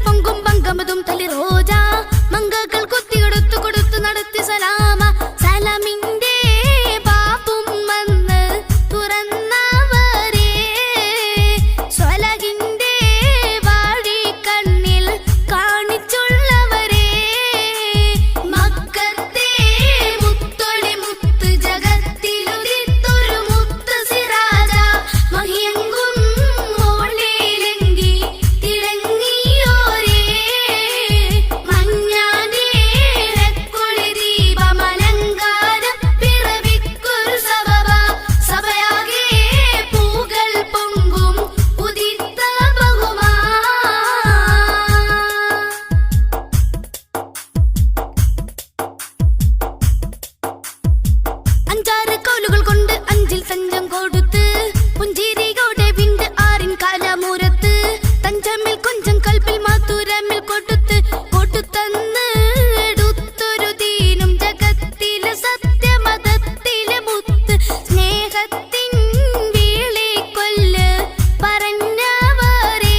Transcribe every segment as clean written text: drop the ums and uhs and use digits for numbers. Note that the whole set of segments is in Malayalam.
പൊങ്കും പങ്കമതും തലി റോജ മങ്കകൾ കൊത്തിയെടുത്തു കൊടുത്തു നടത്തി സലാമ സലാമിന്റെ ബാപ്പും വന്ന് തുറന്നവരെ സ്വലഹിന്റെ വാഴി കണ്ണിൽ കാണിച്ചുള്ളവരെ മക്കത്തെ മുത്തൊളി മുത്ത് ജഗത്തിലുദിത്തൊരു മുത്ത് സിറാജ മഹിയങ്കും മോളിലെങ്കി തിളങ്ങിയോരേ മഞ്ഞാന്റെ രക്കൊളി ദീപമലങ്കാരം പിറവിക്കൊരു സബബ സഭയാകെ പൂകൾ പൊങ്കും ഉദിത്ത ബഹുമാ അഞ്ചാറ് കോലുകൾ കൊണ്ട് അഞ്ചിൽ തഞ്ചം കൊടുത്ത് പുഞ്ചിരിയോടെ വിണ്ട് ആറിൻ കാലമൂരത്ത് തഞ്ചമിൽ കൊഞ്ചം കൽപ്പിൽ മാത്തൂരമിൽ കൊടുത്തന്ന് എടുത്തൊരു ദീനും ജഗത്തിലെ സത്യമതത്തിലെ മുത്ത് സ്നേഹത്തിൻ വിളിക്കൊല്ല് പറഞ്ഞവരെ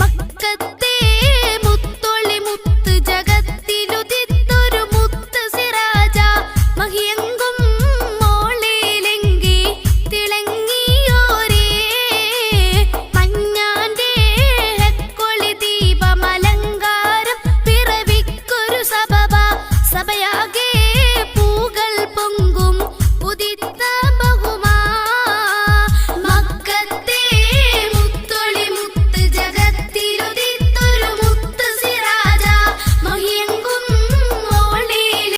മക്കത്തെ മുത്തൊളി മുത്ത് ജഗത്തിലുദിത്തൊരു മുത്ത് സിറാജ മഹിയങ്കും മോളിലെങ്കി തിളങ്ങിയോരേ മഞ്ഞാന്റെ ഹെക്കൊളി ദീപമലങ്കാരം പിറവിക്കൊരു സബബ സഭയാകെ